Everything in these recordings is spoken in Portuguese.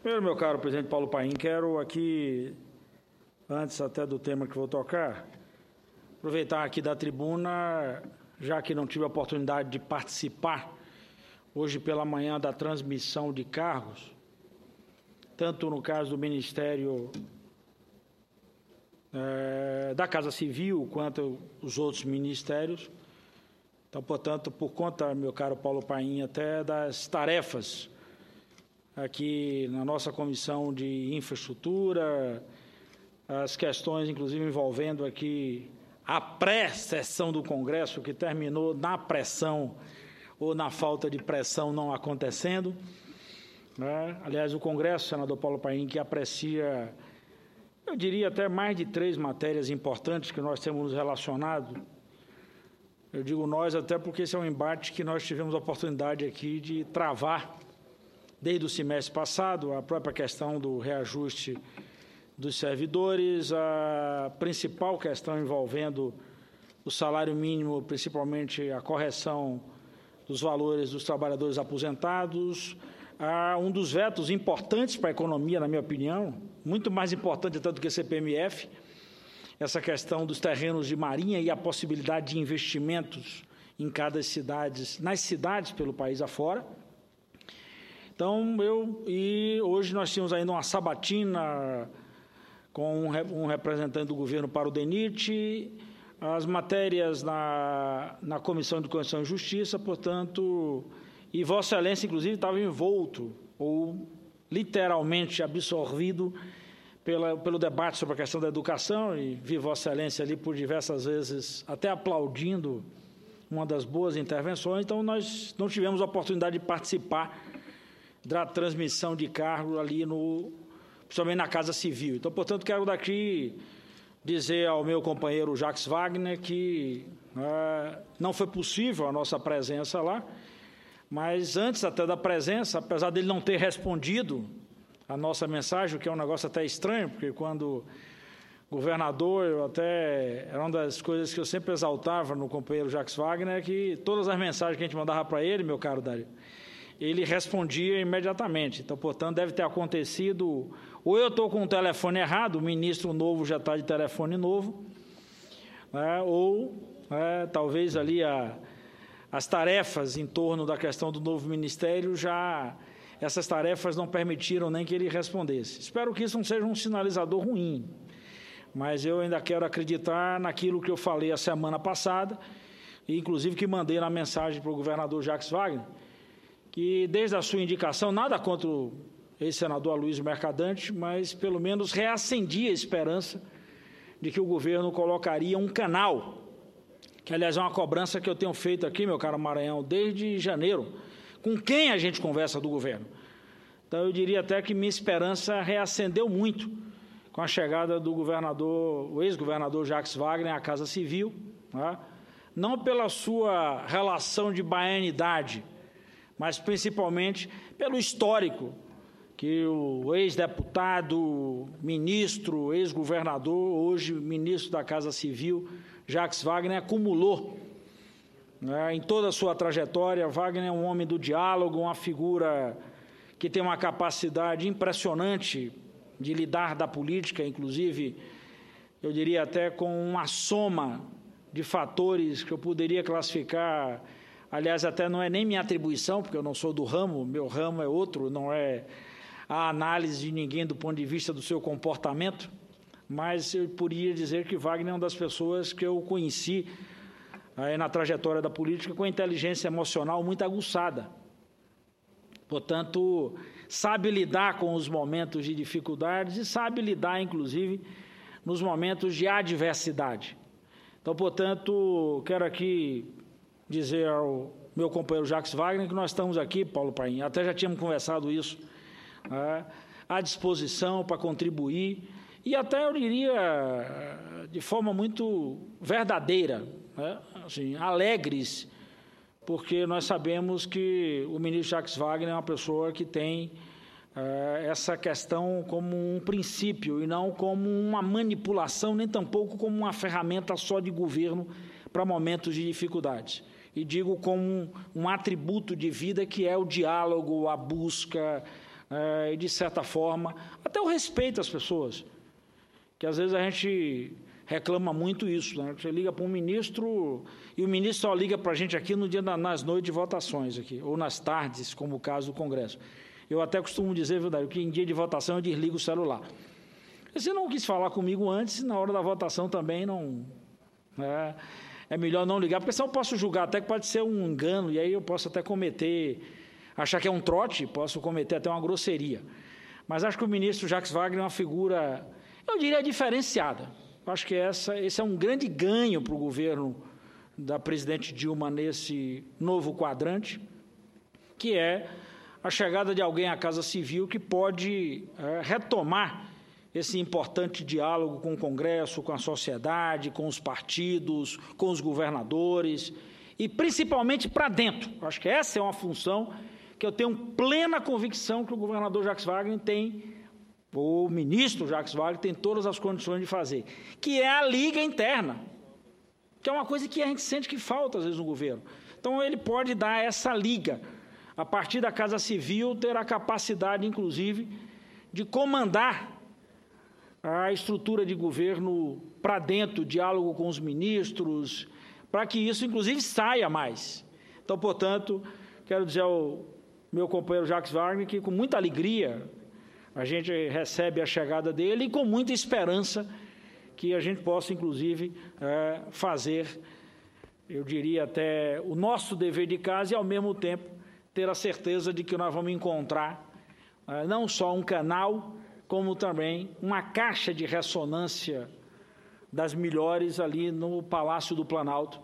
Primeiro, meu caro presidente Paulo Paim, quero aqui, antes até do tema que vou tocar, aproveitar aqui da tribuna, já que não tive a oportunidade de participar hoje pela manhã da transmissão de cargos, tanto no caso do Ministério da Casa Civil, quanto os outros ministérios. Então, portanto, por conta, meu caro Paulo Paim, até das tarefas aqui na nossa Comissão de Infraestrutura, as questões, inclusive, envolvendo aqui a pré-sessão do Congresso, que terminou na pressão ou na falta de pressão não acontecendo, né? Aliás, o Congresso, senador Paulo Paim, que aprecia, eu diria até mais de 3 matérias importantes que nós temos nos relacionado. Eu digo nós até porque esse é um embate que nós tivemos a oportunidade aqui de travar desde o semestre passado, a própria questão do reajuste dos servidores, a principal questão envolvendo o salário mínimo, principalmente a correção dos valores dos trabalhadores aposentados, um dos vetos importantes para a economia, na minha opinião, muito mais importante até do que CPMF, essa questão dos terrenos de marinha e a possibilidade de investimentos em cada cidade, nas cidades pelo país afora. Então, hoje nós tínhamos ainda uma sabatina com um representante do governo para o DENIT, as matérias na Comissão de Constituição e Justiça, portanto, e Vossa Excelência, inclusive, estava envolto, ou literalmente absorvido pelo debate sobre a questão da educação, e vi Vossa Excelência ali por diversas vezes até aplaudindo uma das boas intervenções. Então, nós não tivemos a oportunidade de participar da transmissão de cargo ali, principalmente na Casa Civil. Então, portanto, quero daqui dizer ao meu companheiro Jacques Wagner que não foi possível a nossa presença lá, mas antes até da presença, apesar dele não ter respondido a nossa mensagem, o que é um negócio até estranho, porque quando governador, era uma das coisas que eu sempre exaltava no companheiro Jacques Wagner, que todas as mensagens que a gente mandava para ele, meu caro Dário, ele respondia imediatamente. Então, portanto, deve ter acontecido, ou eu estou com o telefone errado, o ministro novo já está de telefone novo, né, ou talvez ali as tarefas em torno da questão do novo ministério, essas tarefas não permitiram nem que ele respondesse. Espero que isso não seja um sinalizador ruim, mas eu ainda quero acreditar naquilo que eu falei a semana passada, e inclusive que mandei na mensagem para o governador Jacques Wagner, que desde a sua indicação, nada contra o ex-senador Aloysio Mercadante, mas pelo menos reacendia a esperança de que o governo colocaria um canal, que aliás é uma cobrança que eu tenho feito aqui, meu caro Maranhão, desde janeiro, com quem a gente conversa do governo. Então eu diria até que minha esperança reacendeu muito com a chegada do governador, o ex-governador Jacques Wagner à Casa Civil, né? Não pela sua relação de baianidade, mas principalmente pelo histórico que o ex-deputado, ministro, ex-governador, hoje ministro da Casa Civil, Jacques Wagner, acumulou, né, em toda a sua trajetória. Wagner é um homem do diálogo, uma figura que tem uma capacidade impressionante de lidar da política, inclusive, eu diria até com uma soma de fatores que eu poderia classificar. Aliás, até não é nem minha atribuição, porque eu não sou do ramo, meu ramo é outro, não é a análise de ninguém do ponto de vista do seu comportamento, mas eu poderia dizer que Wagner é uma das pessoas que eu conheci na trajetória da política com inteligência emocional muito aguçada. Portanto, sabe lidar com os momentos de dificuldades e sabe lidar, inclusive, nos momentos de adversidade. Então, portanto, quero aqui dizer ao meu companheiro Jacques Wagner que nós estamos aqui, Paulo Paim, até já tínhamos conversado isso, à disposição para contribuir, e até eu diria de forma muito verdadeira, assim, alegres, porque nós sabemos que o ministro Jacques Wagner é uma pessoa que tem essa questão como um princípio e não como uma manipulação, nem tampouco como uma ferramenta só de governo para momentos de dificuldades. E digo como um atributo de vida que é o diálogo, a busca, e, de certa forma, até o respeito às pessoas, que às vezes a gente reclama muito isso, né? Você liga para um ministro e o ministro só liga para a gente aqui no dia nas noites de votações, aqui, ou nas tardes, como o caso do Congresso. Eu até costumo dizer, Dario, que em dia de votação eu desligo o celular. Você não quis falar comigo antes, na hora da votação também não... É melhor não ligar, porque senão eu posso julgar até que pode ser um engano, e aí eu posso até achar que é um trote, posso cometer até uma grosseria. Mas acho que o ministro Jacques Wagner é uma figura, eu diria, diferenciada. Acho que esse é um grande ganho para o governo da presidente Dilma nesse novo quadrante, que é a chegada de alguém à Casa Civil que pode retomar esse importante diálogo com o Congresso, com a sociedade, com os partidos, com os governadores, e principalmente para dentro. Acho que essa é uma função que eu tenho plena convicção que o governador Jacques Wagner tem, o ministro Jacques Wagner tem todas as condições de fazer, que é a liga interna, que é uma coisa que a gente sente que falta, às vezes, no governo. Então, ele pode dar essa liga, a partir da Casa Civil, ter a capacidade, inclusive, de comandar a estrutura de governo para dentro, diálogo com os ministros, para que isso, inclusive, saia mais. Então, portanto, quero dizer ao meu companheiro Jacques Wagner que, com muita alegria, a gente recebe a chegada dele e com muita esperança que a gente possa, inclusive, fazer, eu diria até, o nosso dever de casa e, ao mesmo tempo, ter a certeza de que nós vamos encontrar não só um canal, como também uma caixa de ressonância das melhores ali no Palácio do Planalto,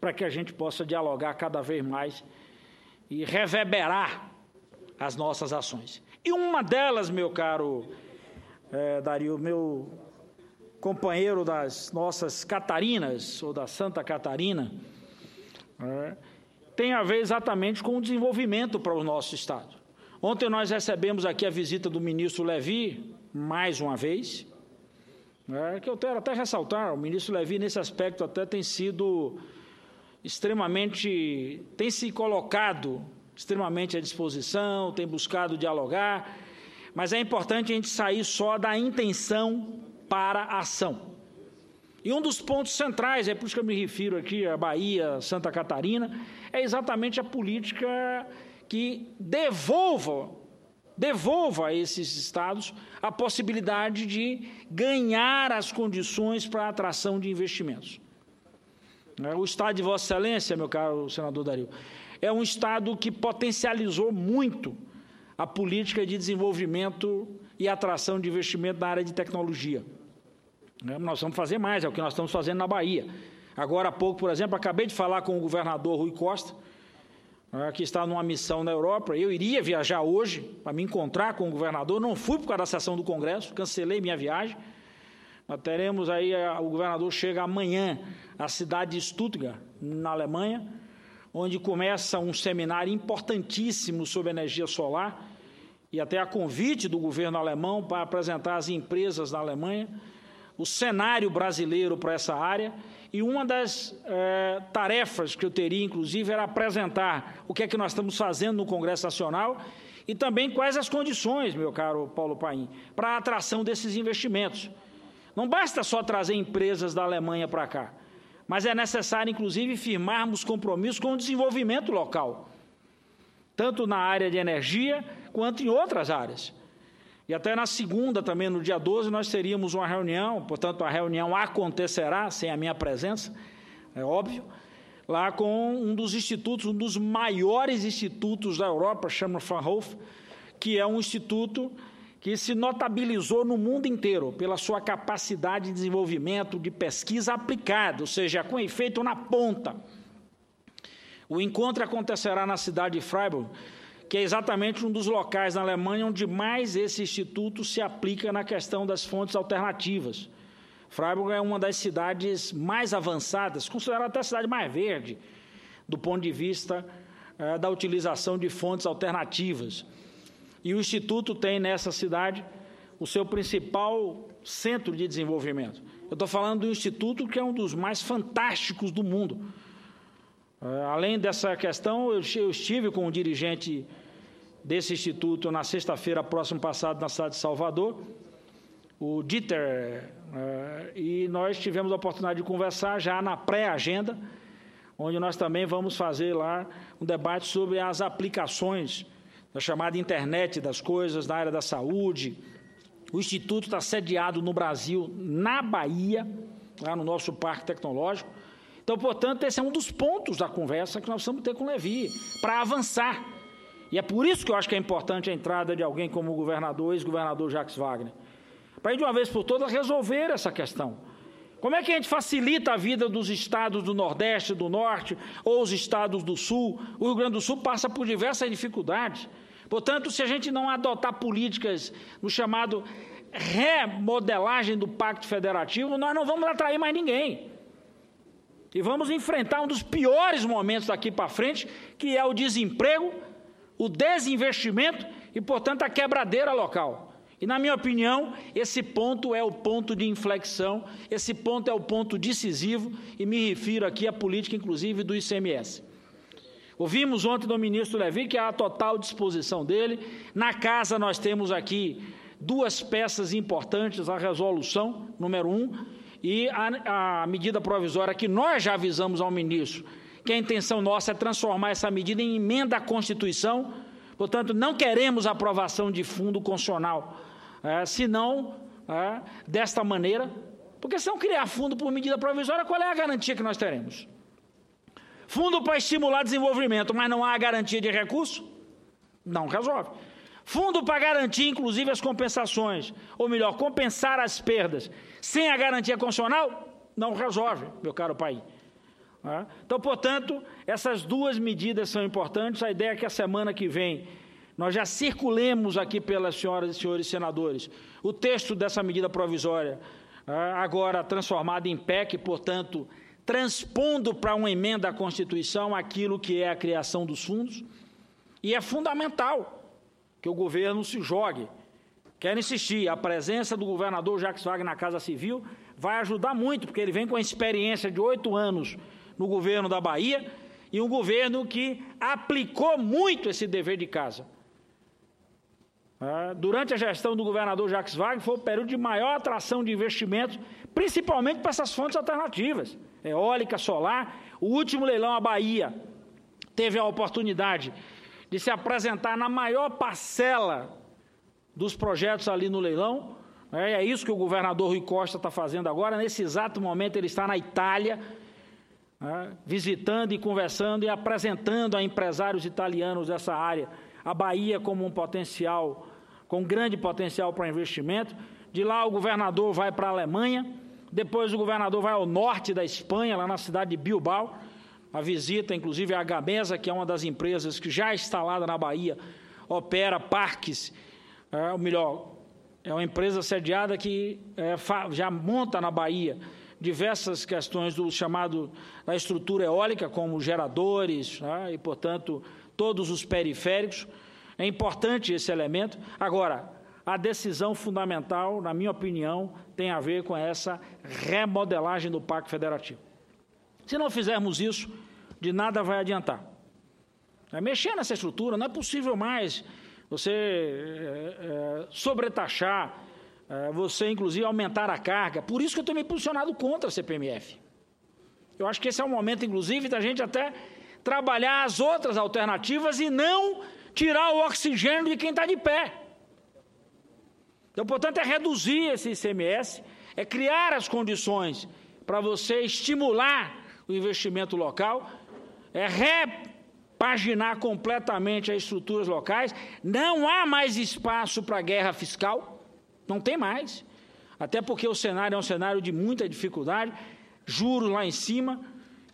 para que a gente possa dialogar cada vez mais e reverberar as nossas ações. E uma delas, meu caro Dario, meu companheiro das nossas Catarinas, ou da Santa Catarina, tem a ver exatamente com o desenvolvimento para o nosso Estado. Ontem nós recebemos aqui a visita do ministro Lévy, mais uma vez, que eu quero até ressaltar, o ministro Lévy, nesse aspecto, até tem sido tem se colocado extremamente à disposição, tem buscado dialogar, mas é importante a gente sair só da intenção para a ação. E um dos pontos centrais, é por isso que eu me refiro aqui à Bahia, Santa Catarina, é exatamente a política que devolva a esses estados a possibilidade de ganhar as condições para a atração de investimentos. O Estado de Vossa Excelência, meu caro senador Dario, é um Estado que potencializou muito a política de desenvolvimento e atração de investimento na área de tecnologia. Nós vamos fazer mais, é o que nós estamos fazendo na Bahia. Agora há pouco, por exemplo, acabei de falar com o governador Rui Costa, que está numa missão na Europa. Eu iria viajar hoje para me encontrar com o governador, não fui por causa da sessão do Congresso, cancelei minha viagem. Nós teremos aí, o governador chega amanhã à cidade de Stuttgart, na Alemanha, onde começa um seminário importantíssimo sobre energia solar, e até a convite do governo alemão para apresentar às empresas da Alemanha o cenário brasileiro para essa área. E uma das tarefas que eu teria, inclusive, era apresentar o que é que nós estamos fazendo no Congresso Nacional e também quais as condições, meu caro Paulo Paim, para a atração desses investimentos. Não basta só trazer empresas da Alemanha para cá, mas é necessário, inclusive, firmarmos compromissos com o desenvolvimento local, tanto na área de energia quanto em outras áreas. E até na segunda, também no dia 12, nós teríamos uma reunião, portanto, a reunião acontecerá sem a minha presença, é óbvio, lá com um dos institutos, um dos maiores institutos da Europa, chama Fraunhofer, que é um instituto que se notabilizou no mundo inteiro pela sua capacidade de desenvolvimento de pesquisa aplicada, ou seja, com efeito na ponta. O encontro acontecerá na cidade de Freiburg, que é exatamente um dos locais na Alemanha onde mais esse instituto se aplica na questão das fontes alternativas. Freiburg é uma das cidades mais avançadas, considerada até a cidade mais verde, do ponto de vista da utilização de fontes alternativas. E o Instituto tem nessa cidade o seu principal centro de desenvolvimento. Eu estou falando do Instituto que é um dos mais fantásticos do mundo. Além dessa questão, eu estive com um dirigente desse instituto na sexta-feira próximo passado na cidade de Salvador, o Dieter, e nós tivemos a oportunidade de conversar já na pré-agenda, onde nós também vamos fazer lá um debate sobre as aplicações da chamada internet das coisas na área da saúde. O Instituto está sediado no Brasil, na Bahia, lá no nosso Parque Tecnológico. Então, portanto, esse é um dos pontos da conversa que nós precisamos ter com o Levi, para avançar. E é por isso que eu acho que é importante a entrada de alguém como o governador, ex-governador Jacques Wagner, para, de uma vez por todas, resolver essa questão. Como é que a gente facilita a vida dos estados do Nordeste, do Norte, ou os estados do Sul? O Rio Grande do Sul passa por diversas dificuldades. Portanto, se a gente não adotar políticas no chamado remodelagem do Pacto Federativo, nós não vamos atrair mais ninguém. E vamos enfrentar um dos piores momentos daqui para frente, que é o desemprego, o desinvestimento e, portanto, a quebradeira local. E, na minha opinião, esse ponto é o ponto de inflexão, esse ponto é o ponto decisivo, e me refiro aqui à política, inclusive, do ICMS. Ouvimos ontem do ministro Levi que há a total disposição dele. Na casa nós temos aqui duas peças importantes, a resolução, número 1, e a medida provisória que nós já avisamos ao ministro, que a intenção nossa é transformar essa medida em emenda à Constituição. Portanto, não queremos aprovação de fundo constitucional, senão desta maneira, porque se não criar fundo por medida provisória, qual é a garantia que nós teremos? Fundo para estimular desenvolvimento, mas não há garantia de recurso? Não resolve. Fundo para garantir, inclusive, as compensações, ou melhor, compensar as perdas, sem a garantia constitucional? Não resolve, meu caro pai. Então, portanto, essas duas medidas são importantes. A ideia é que a semana que vem nós já circulemos aqui pelas senhoras e senhores senadores o texto dessa medida provisória, agora transformada em PEC, portanto, transpondo para uma emenda à Constituição aquilo que é a criação dos fundos. E é fundamental que o governo se jogue. Quero insistir, a presença do governador Jacques Wagner na Casa Civil vai ajudar muito, porque ele vem com a experiência de 8 anos no governo da Bahia, e um governo que aplicou muito esse dever de casa. Durante a gestão do governador Jacques Wagner, foi o período de maior atração de investimentos, principalmente para essas fontes alternativas, eólica, solar. O último leilão, a Bahia teve a oportunidade de se apresentar na maior parcela dos projetos ali no leilão. É isso que o governador Rui Costa está fazendo agora. Nesse exato momento ele está na Itália, visitando e conversando e apresentando a empresários italianos dessa área a Bahia como um potencial, com grande potencial para investimento. De lá o governador vai para a Alemanha, depois o governador vai ao norte da Espanha, lá na cidade de Bilbao, a visita inclusive a Gamesa, que é uma das empresas que já instalada na Bahia, opera parques, ou melhor, é uma empresa sediada que já monta na Bahia diversas questões do chamado da estrutura eólica, como geradores, e, portanto, todos os periféricos. É importante esse elemento. Agora, a decisão fundamental, na minha opinião, tem a ver com essa remodelagem do Pacto Federativo. Se não fizermos isso, de nada vai adiantar. Mexer nessa estrutura, não é possível mais você sobretaxar, você, inclusive, aumentar a carga. Por isso que eu estou me posicionado contra a CPMF. Eu acho que esse é o momento, inclusive, da gente até trabalhar as outras alternativas e não tirar o oxigênio de quem está de pé. Então, portanto, é reduzir esse ICMS, é criar as condições para você estimular o investimento local, é repaginar completamente as estruturas locais. Não há mais espaço para guerra fiscal. Não tem mais, até porque o cenário é um cenário de muita dificuldade, juros lá em cima.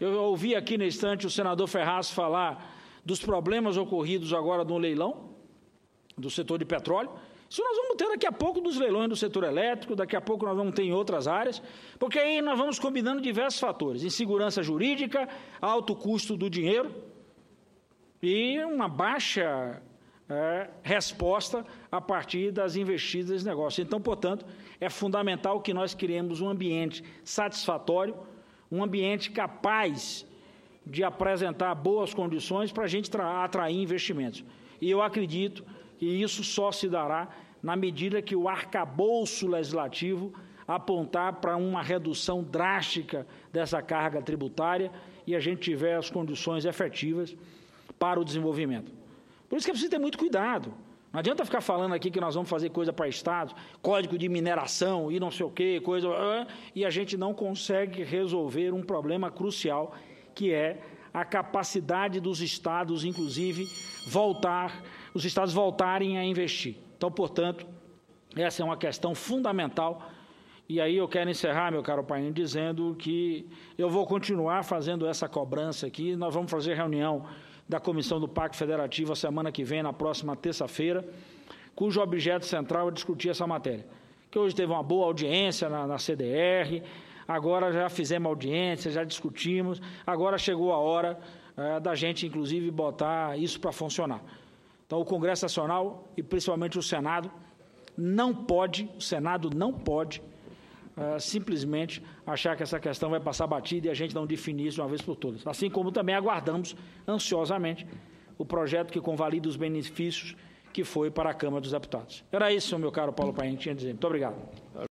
Eu ouvi aqui no instante o senador Ferraz falar dos problemas ocorridos agora no leilão do setor de petróleo. Isso nós vamos ter daqui a pouco dos leilões do setor elétrico, daqui a pouco nós vamos ter em outras áreas, porque aí nós vamos combinando diversos fatores, insegurança jurídica, alto custo do dinheiro e uma baixa resposta a partir das investidas em negócio. Então, portanto, é fundamental que nós criemos um ambiente satisfatório, um ambiente capaz de apresentar boas condições para a gente atrair investimentos. E eu acredito que isso só se dará na medida que o arcabouço legislativo apontar para uma redução drástica dessa carga tributária e a gente tiver as condições efetivas para o desenvolvimento. Por isso que é preciso ter muito cuidado. Não adianta ficar falando aqui que nós vamos fazer coisa para estados, código de mineração e não sei o quê, coisa, e a gente não consegue resolver um problema crucial, que é a capacidade dos estados, inclusive, os estados voltarem a investir. Então, portanto, essa é uma questão fundamental. E aí eu quero encerrar, meu caro Paim, dizendo que eu vou continuar fazendo essa cobrança aqui. Nós vamos fazer reunião da Comissão do Pacto Federativo a semana que vem, na próxima terça-feira, cujo objeto central é discutir essa matéria. Que hoje teve uma boa audiência na CDR, agora já fizemos audiência, já discutimos, agora chegou a hora da gente, inclusive, botar isso para funcionar. Então, o Congresso Nacional, e principalmente o Senado não pode simplesmente achar que essa questão vai passar batida e a gente não definir isso de uma vez por todas. Assim como também aguardamos ansiosamente o projeto que convalida os benefícios que foi para a Câmara dos Deputados. Era isso, meu caro Paulo Paim, tinha a dizer. Muito obrigado.